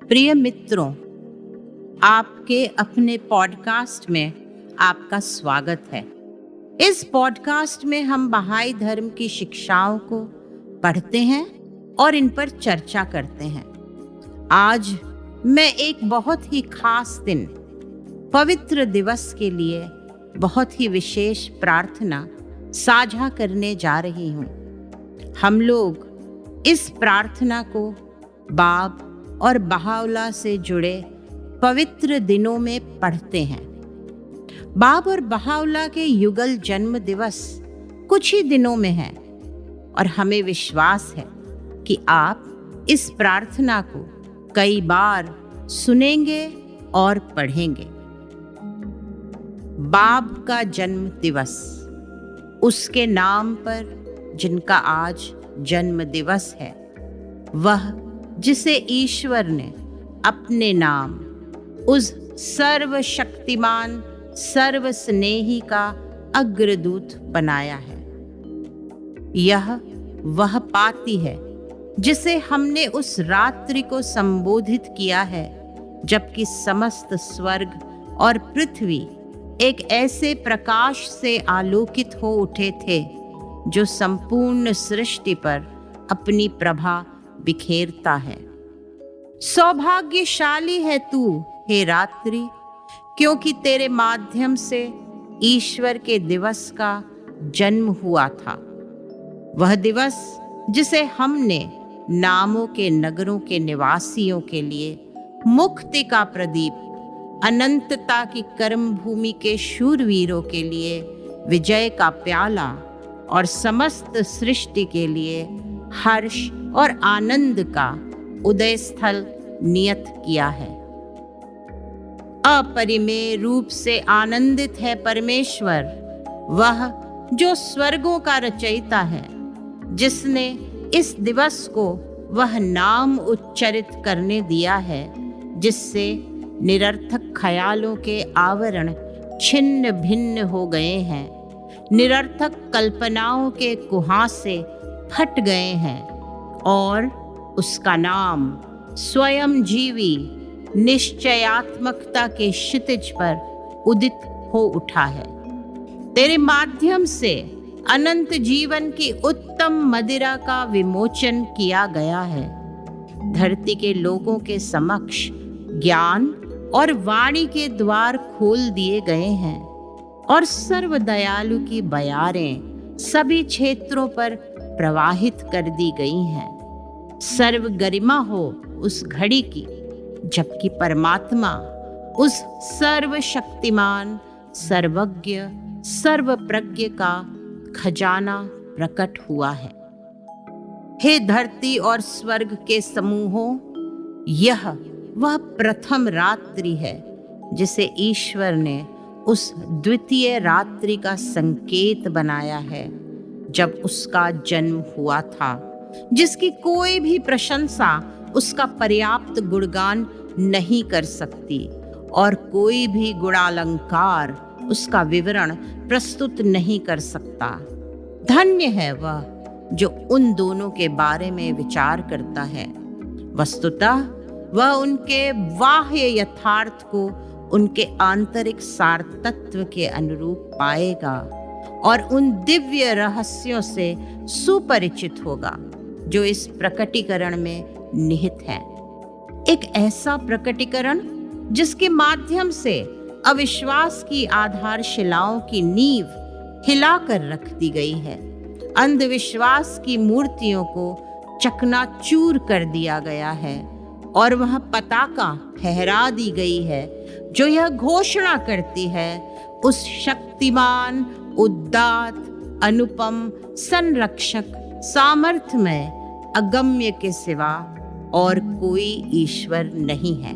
प्रिय मित्रों, आपके अपने पॉडकास्ट में आपका स्वागत है। इस पॉडकास्ट में हम बहाई धर्म की शिक्षाओं को पढ़ते हैं और इन पर चर्चा करते हैं। आज मैं एक बहुत ही खास दिन, पवित्र दिवस के लिए बहुत ही विशेष प्रार्थना साझा करने जा रही हूँ। हम लोग इस प्रार्थना को बाब और बहाउला से जुड़े पवित्र दिनों में पढ़ते हैं। बाब और बहाउला के युगल जन्म दिवस कुछ ही दिनों में है और हमें विश्वास है कि आप इस प्रार्थना को कई बार सुनेंगे और पढ़ेंगे। बाब का जन्म दिवस, उसके नाम पर जिनका आज जन्म दिवस है, वह जिसे ईश्वर ने अपने नाम उस सर्वशक्तिमान सर्वस्नेही का अग्रदूत बनाया है। यह वह पाती है जिसे हमने उस रात्रि को संबोधित किया है जबकि समस्त स्वर्ग और पृथ्वी एक ऐसे प्रकाश से आलोकित हो उठे थे जो संपूर्ण सृष्टि पर अपनी प्रभा बिखेरता है। सौभाग्यशाली है तू हे रात्रि, क्योंकि तेरे माध्यम से ईश्वर के दिवस का जन्म हुआ था। वह दिवस जिसे हमने नामों के नगरों के निवासियों के लिए मुक्ति का प्रदीप, अनंतता की कर्म भूमि के शूरवीरों के लिए विजय का प्याला और समस्त सृष्टि के लिए हर्ष और आनंद का उदय स्थल नियत किया है। अपरिमेय रूप से आनंदित है परमेश्वर, वह जो स्वर्गों का रचयिता है, जिसने इस दिवस को वह नाम उच्चारित करने दिया है जिससे निरर्थक ख्यालों के आवरण छिन्न भिन्न हो गए हैं, निरर्थक कल्पनाओं के कुहासे फट गए हैं और उसका नाम स्वयं जीवी निश्चयात्मकता के क्षितिज पर उदित हो उठा है। तेरे माध्यम से अनंत जीवन की उत्तम मदिरा का विमोचन किया गया है। धरती के लोगों के समक्ष ज्ञान और वाणी के द्वार खोल दिए गए हैं और सर्वदयालु की बयारें सभी क्षेत्रों पर प्रवाहित कर दी गई हैं। सर्व गरिमा हो उस घड़ी की जबकि परमात्मा उस सर्वशक्तिमान, सर्वज्ञ, सर्वप्रज्ञ का खजाना प्रकट हुआ है। हे धरती और स्वर्ग के समूहों, यह वह प्रथम रात्रि है जिसे ईश्वर ने उस द्वितीय रात्रि का संकेत बनाया है जब उसका जन्म हुआ था, जिसकी कोई भी प्रशंसा उसका पर्याप्त गुणगान नहीं कर सकती और कोई भी गुणालंकार उसका विवरण प्रस्तुत नहीं कर सकता। धन्य है वह जो उन दोनों के बारे में विचार करता है। वस्तुतः वह उनके बाह्य यथार्थ को उनके आंतरिक सार तत्व के अनुरूप पाएगा और उन दिव्य रहस्यों से सुपरिचित होगा जो इस प्रकटीकरण में निहित है। एक ऐसा प्रकटीकरण जिसके माध्यम से अविश्वास की आधारशिलाओं की नींव हिलाकर रख दी गई है, अंधविश्वास की मूर्तियों को चकनाचूर कर दिया गया है और वह पताका फहरा दी गई है जो यह घोषणा करती है, उस शक्तिमान, उदात्त, अनुपम, संरक्षक, सामर्थ्यमय, अगम्य के सिवा और कोई ईश्वर नहीं है।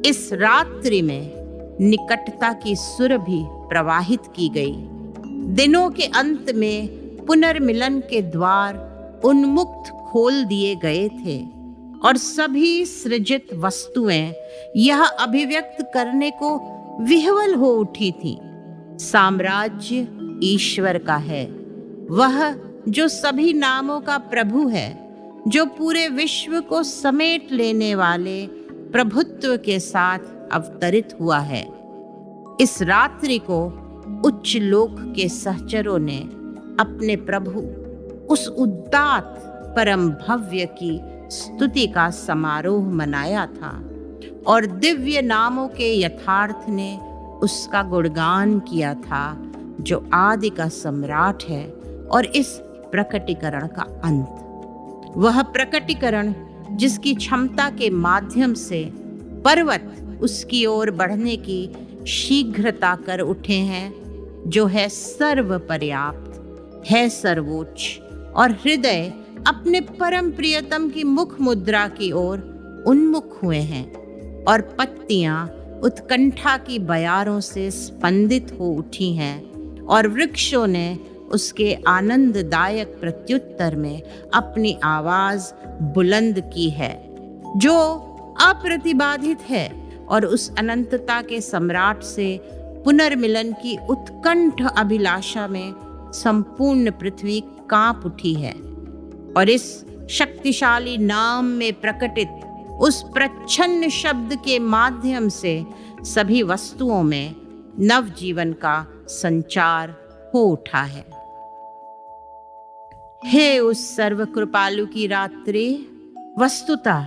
इस रात्रि में निकटता की सुरभि प्रवाहित की गई। दिनों के अंत में पुनर्मिलन के द्वार उन्मुक्त खोल दिए गए थे और सभी सृजित वस्तुएं यह अभिव्यक्त करने को विह्वल हो उठी थी। साम्राज्य ईश्वर का है, वह जो सभी नामों का प्रभु है, जो पूरे विश्व को समेट लेने वाले प्रभुत्व के साथ अवतरित हुआ है। इस रात्रि को उच्च लोक के सहचरों ने अपने प्रभु उस उदात्त परम भव्य की स्तुति का समारोह मनाया था और दिव्य नामों के यथार्थ ने उसका गुणगान किया था, जो आदि का सम्राट है और इस प्रकटीकरण का अंत। वह प्रकटीकरण जिसकी क्षमता के माध्यम से पर्वत उसकी ओर बढ़ने की शीघ्रता कर उठे हैं, जो है सर्व पर्याप्त, है सर्वोच्च, और हृदय अपने परम प्रियतम की मुख मुद्रा की ओर उन्मुख हुए हैं, और पत्तियां उत्कंठा की बयारों से स्पंदित हो उठी हैं, और वृक्षों ने उसके आनंददायक प्रत्युत्तर में अपनी आवाज बुलंद की है, जो अप्रतिबाधित है और उस अनंतता के सम्राट से पुनर्मिलन की उत्कंठ अभिलाषा में संपूर्ण पृथ्वी कांप उठी है। और इस शक्तिशाली नाम में प्रकटित उस प्रच्छन्न शब्द के माध्यम से सभी वस्तुओं में नव जीवन का संचार हो उठा है। हे उस सर्व कृपालु की रात्रि, वस्तुतः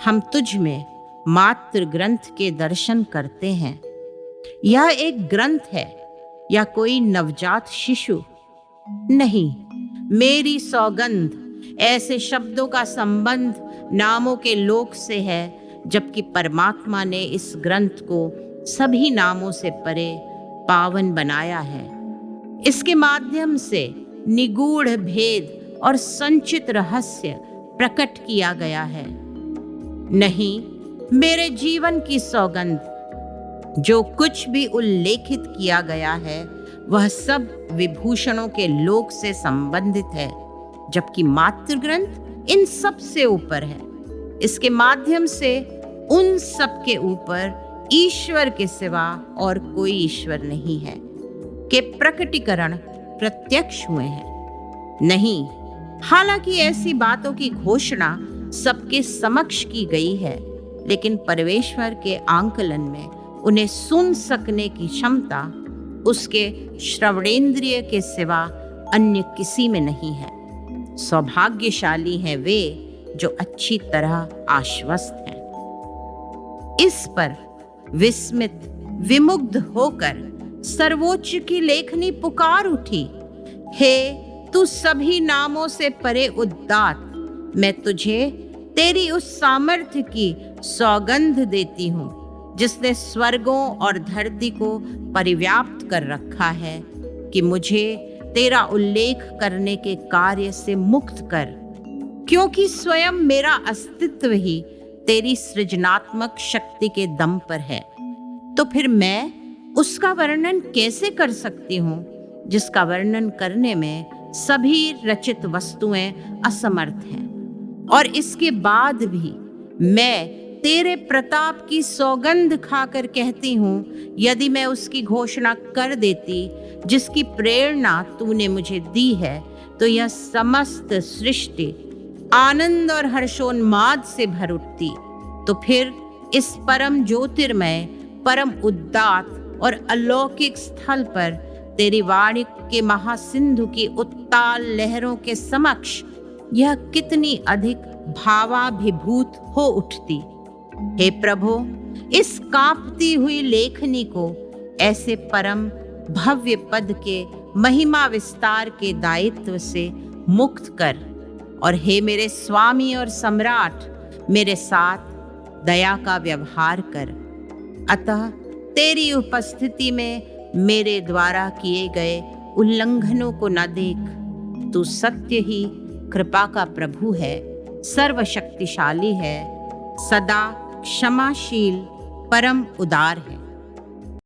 हम तुझ में मात्र ग्रंथ के दर्शन करते हैं। यह एक ग्रंथ है या कोई नवजात शिशु नहीं। मेरी सौगंध, ऐसे शब्दों का संबंध नामों के लोक से है, जबकि परमात्मा ने इस ग्रंथ को सभी नामों से परे पावन बनाया है। इसके माध्यम से निगूढ़ भेद और संचित रहस्य प्रकट किया गया है। नहीं, मेरे जीवन की सौगंध, जो कुछ भी उल्लेखित किया गया है वह सब विभूषणों के लोक से संबंधित है, जबकि मात्र ग्रंथ इन सब से ऊपर है। इसके माध्यम से उन सब के ऊपर ईश्वर के सिवा और कोई ईश्वर नहीं है के प्रकटीकरण प्रत्यक्ष हुए हैं। नहीं, हालांकि ऐसी बातों की घोषणा सबके समक्ष की गई है, लेकिन परमेश्वर के आंकलन में उन्हें सुन सकने की क्षमता उसके श्रवणेंद्रिय के सिवा अन्य किसी में नहीं है। सौभाग्यशाली हैं वे जो अच्छी तरह आश्वस्त हैं। इस पर विस्मित विमुग्ध होकर सर्वोच्च की लेखनी पुकार उठी, हे तू सभी नामों से परे उदात्त, मैं तुझे तेरी उस सामर्थ्य की सौगंध देती हूँ जिसने स्वर्गों और धरती को परिव्याप्त कर रखा है, कि मुझे तेरा उल्लेख करने के कार्य से मुक्त कर, क्योंकि स्वयं मेरा अस्तित्व ही तेरी सृजनात्मक शक्ति के दम पर है। तो फिर मैं उसका वर्णन कैसे कर सकती हूँ जिसका वर्णन करने में सभी रचित वस्तुएं असमर्थ हैं। और इसके बाद भी मैं तेरे प्रताप की सौगंध खाकर कहती हूँ, यदि मैं उसकी घोषणा कर देती जिसकी प्रेरणा तूने मुझे दी है, तो यह समस्त सृष्टि आनंद और हर्षोन्माद से भर उठती। तो फिर इस परम ज्योतिर्मय, परम उदात्त और अलौकिक स्थल पर तेरी वाणी के महासिंधु की उत्ताल लहरों के समक्ष यह कितनी अधिक भावाभिभूत हो उठती। हे प्रभु, इस कांपती हुई लेखनी को ऐसे परम भव्य पद के महिमा विस्तार के दायित्व से मुक्त कर, और हे मेरे स्वामी और सम्राट, मेरे साथ दया का व्यवहार कर। अतः तेरी उपस्थिति में मेरे द्वारा किए गए उल्लंघनों को न देख। तू सत्य ही कृपा का प्रभु है, सर्वशक्तिशाली है, सदा क्षमाशील, परम उदार है।